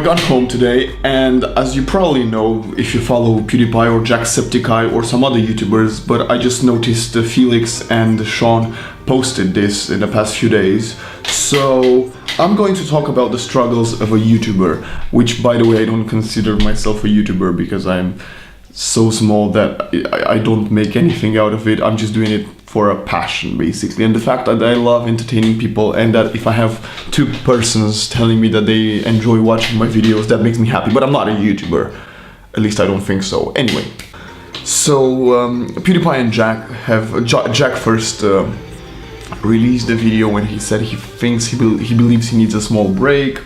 I got home today, and as you probably know, if you follow PewDiePie or Jacksepticeye or some other YouTubers, but I just noticed Felix and Sean posted this in the past few days. So I'm going to talk about the struggles of a YouTuber, which, by the way, I don't consider myself a YouTuber because I'm so small that I don't make anything out of it. I'm just doing it for a passion, basically, and the fact that I love entertaining people, and that if I have two persons telling me that they enjoy watching my videos, that makes me happy. But I'm not a YouTuber, at least I don't think so. Anyway, so PewDiePie and Jack first released the video when he said he believes he needs a small break.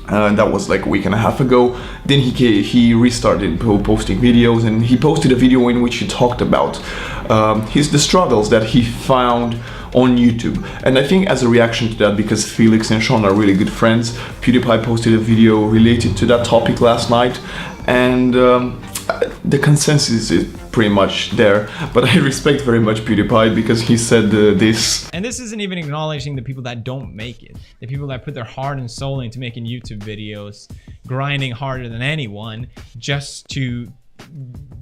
That was like a week and a half ago. Then he restarted posting videos, and he posted a video in which he talked about the struggles that he found on YouTube. And I think as a reaction to that, because Felix and Sean are really good friends, PewDiePie posted a video related to that topic last night, and the consensus is pretty much there. But I respect very much PewDiePie because he said this. And this isn't even acknowledging the people that don't make it. The people that put their heart and soul into making YouTube videos, grinding harder than anyone just to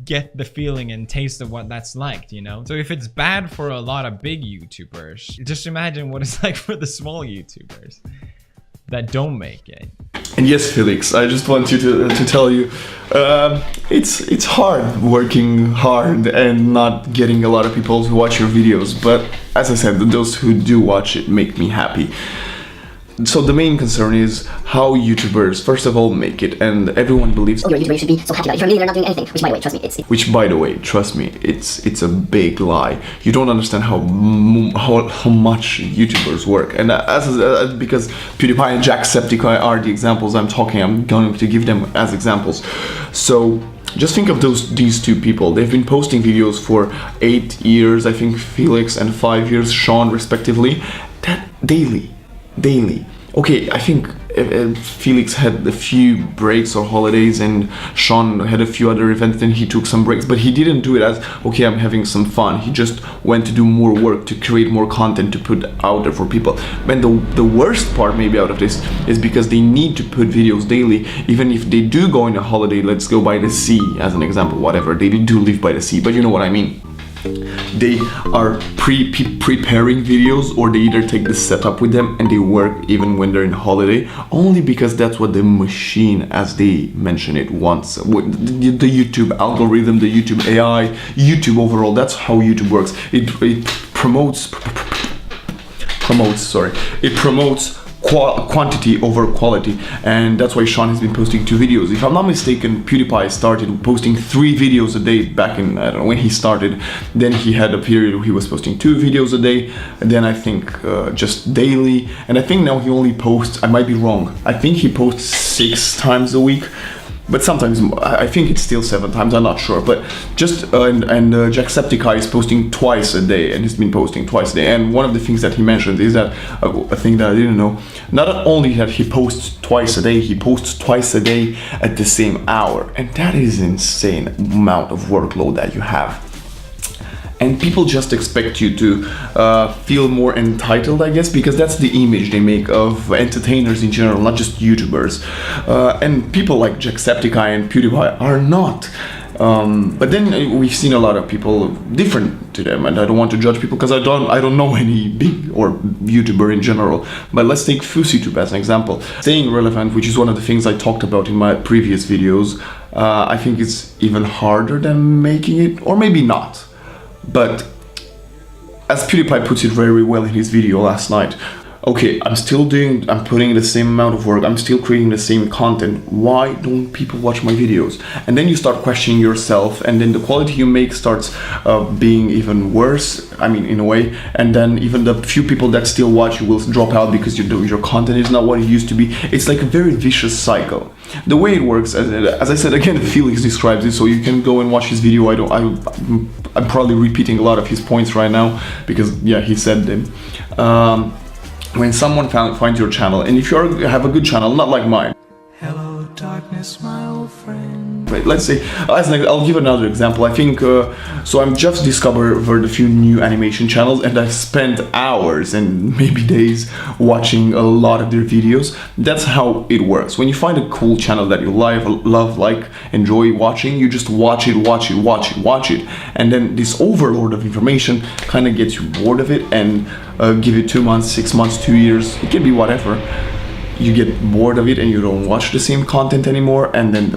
get the feeling and taste of what that's like, you know? So if it's bad for a lot of big YouTubers, just imagine what it's like for the small YouTubers that don't make it. And yes, Felix, I just want you to tell you, it's hard working hard and not getting a lot of people to watch your videos. But as I said, those who do watch it make me happy. So the main concern is how YouTubers, first of all, make it, and everyone believes, oh, you're a YouTuber, you should be so happy about it. If you're a millionaire not doing anything, which by the way, trust me, it's a big lie. You don't understand how much YouTubers work, and because PewDiePie and Jacksepticeye are the examples I'm going to give them as examples. So just think of these two people. They've been posting videos for 8 years, I think Felix, and 5 years, Sean, respectively. That daily. Okay, I think Felix had a few breaks or holidays, and Sean had a few other events, and he took some breaks, but he didn't do it as, okay, I'm having some fun. He just went to do more work, to create more content, to put out there for people. And the worst part maybe out of this is because they need to put videos daily, even if they do go on a holiday, let's go by the sea as an example, whatever, they do live by the sea, but you know what I mean. They are preparing videos, or they either take the setup with them and they work even when they're in holiday, only because that's what the machine, as they mention it, wants. The YouTube algorithm, the YouTube AI, YouTube overall, that's how YouTube works. It promotes quantity over quality, and that's why Sean has been posting 2 videos. If I'm not mistaken, PewDiePie started posting 3 videos a day back in, I don't know when he started. Then he had a period where he was posting 2 videos a day, and then I think just daily, and I think now he only posts, I might be wrong, I think he posts 6 times a week. But sometimes, I think it's still 7 times, I'm not sure. But just, Jacksepticeye is posting twice a day, and he's been posting twice a day. And one of the things that he mentioned is that, a thing that I didn't know, not only that he posts twice a day, he posts twice a day at the same hour. And that is an insane amount of workload that you have. And people just expect you to feel more entitled, I guess, because that's the image they make of entertainers in general, not just YouTubers. And people like Jacksepticeye and PewDiePie are not. But then we've seen a lot of people different to them, and I don't want to judge people because I don't know any big or YouTuber in general. But let's take FussyTube as an example. Staying relevant, which is one of the things I talked about in my previous videos, I think it's even harder than making it, or maybe not. But as PewDiePie puts it very well in his video last night, okay, I'm putting the same amount of work, I'm still creating the same content, why don't people watch my videos? And then you start questioning yourself, and then the quality you make starts being even worse, I mean, in a way, and then even the few people that still watch you will drop out because your content is not what it used to be. It's like a very vicious cycle. The way it works, as I said, again, Felix describes it, so you can go and watch his video. I'm probably repeating a lot of his points right now, because, yeah, he said them. When someone finds your channel, and if you have a good channel, not like mine, hello darkness, my old friend, let's say, I'll give another example. I think, so I'm just discovered a few new animation channels, and I've spent hours and maybe days watching a lot of their videos. That's how it works. When you find a cool channel that you love, like, enjoy watching, you just watch it, and then this overload of information kind of gets you bored of it, and give it 2 months, 6 months, 2 years, it can be whatever. You get bored of it and you don't watch the same content anymore, and then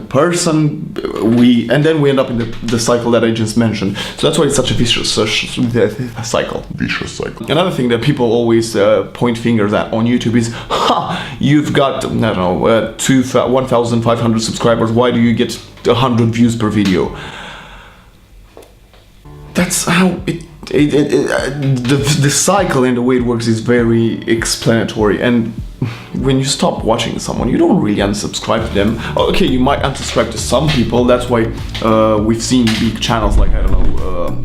we end up in the cycle that I just mentioned. So that's why it's such a vicious cycle. Another thing that people always point fingers at on YouTube is, you've got, I don't know, 1,500 subscribers, why do you get 100 views per video? That's how the cycle and the way it works is very explanatory. And when you stop watching someone, you don't really unsubscribe to them. Okay, you might unsubscribe to some people. That's why we've seen big channels like, I don't know,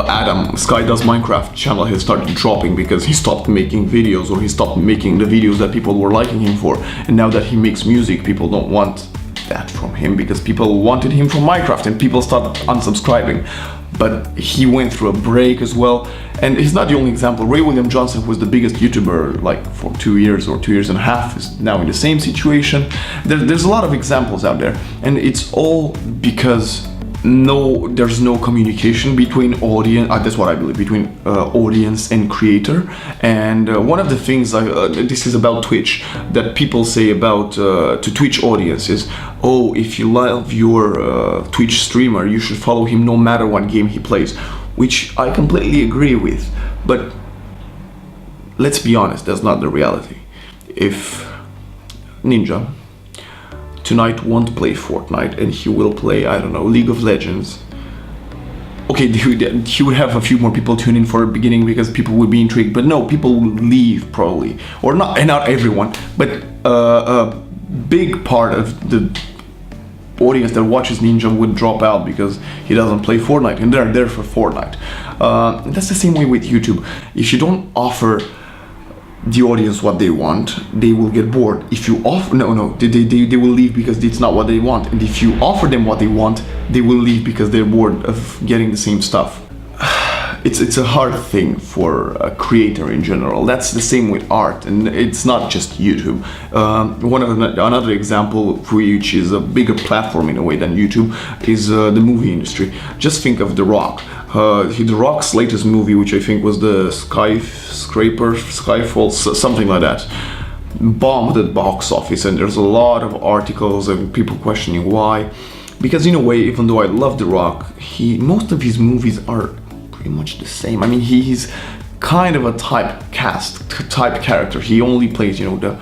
Adam, Sky Does Minecraft channel has started dropping because he stopped making videos, or he stopped making the videos that people were liking him for. And now that he makes music, people don't want that from him because people wanted him from Minecraft, and people started unsubscribing. But he went through a break as well, and he's not the only example. Ray William Johnson, who was the biggest YouTuber like for 2 years or 2 years and a half, is now in the same situation. There's a lot of examples out there, and it's all because there's no communication between audience. That's what I believe, between audience and creator. And one of the things this is about Twitch, that people say about to Twitch audience is, oh, if you love your Twitch streamer, you should follow him no matter what game he plays, which I completely agree with. But let's be honest, that's not the reality. If Ninja tonight won't play Fortnite and he will play, I don't know, League of Legends, okay, he would have a few more people tune in for the beginning because people would be intrigued, but no, people will leave probably, or not, and not everyone, but a big part of the audience that watches Ninja would drop out because he doesn't play Fortnite, and they're there for Fortnite. That's the same way with YouTube. If you don't offer the audience what they want, they will get bored. If you offer, they will leave because it's not what they want. And if you offer them what they want, they will leave because they're bored of getting the same stuff. It's a hard thing for a creator in general. That's the same with art, and it's not just YouTube. Another example, which is a bigger platform in a way than YouTube, is the movie industry. Just think of The Rock. The Rock's latest movie, which I think was the Skyfall, something like that, bombed at box office, and there's a lot of articles and people questioning why. Because in a way, even though I love The Rock, most of his movies are pretty much the same. I mean, he's kind of a type character. He only plays, the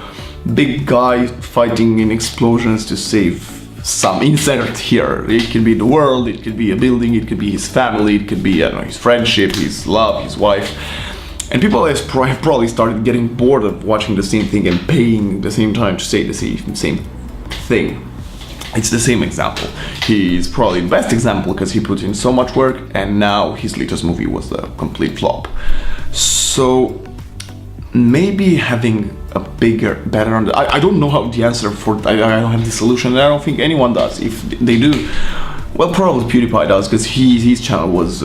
big guy fighting in explosions to save some insert here. It could be the world, it could be a building, it could be his family, it could be, I don't know, his friendship, his love, his wife. And people have probably started getting bored of watching the same thing and paying the same time to say the same thing. It's the same example. He's probably the best example because he put in so much work, and now his latest movie was a complete flop. So maybe having a better I don't know how the answer for, I don't have the solution, and I don't think anyone does. If they do, well, probably PewDiePie does, because his channel was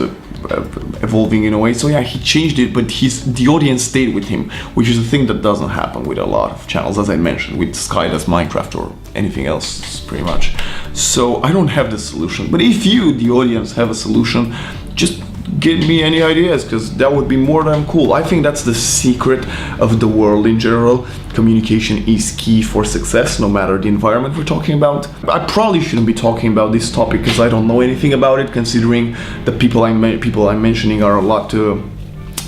evolving in a way. So yeah, he changed it, but the audience stayed with him, which is a thing that doesn't happen with a lot of channels, as I mentioned, with Sky Does Minecraft or anything else, pretty much. So I don't have the solution, but if you, the audience, have a solution, just give me any ideas, because that would be more than cool. I think that's the secret of the world in general. Communication is key for success, no matter the environment we're talking about. I probably shouldn't be talking about this topic because I don't know anything about it, considering the people I'm mentioning are a lot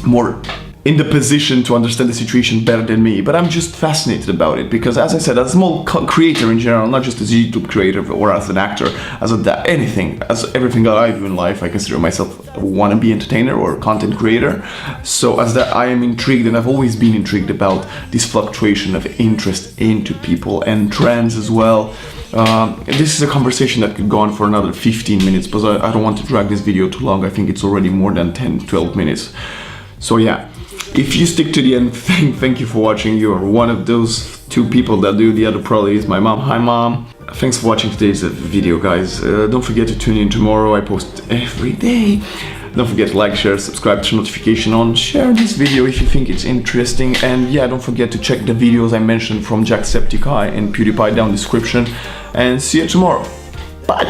more in the position to understand the situation better than me. But I'm just fascinated about it because, as I said, as a small creator in general, not just as a YouTube creator or as an actor, as everything that I do in life, I consider myself a wannabe entertainer or content creator. So as that, I am intrigued, and I've always been intrigued about this fluctuation of interest into people and trends as well. This is a conversation that could go on for another 15 minutes, but I don't want to drag this video too long. I think it's already more than 10-12 minutes. So yeah. If you stick to the end, thank you for watching. You're one of those two people that do. The other probably is my mom. Hi mom. Thanks for watching today's video, guys. Don't forget to tune in tomorrow. I post every day. Don't forget to like, share, subscribe, turn notification on, share this video if you think it's interesting, and yeah, don't forget to check the videos I mentioned from Jacksepticeye and PewDiePie down in the description, and see you tomorrow. Bye!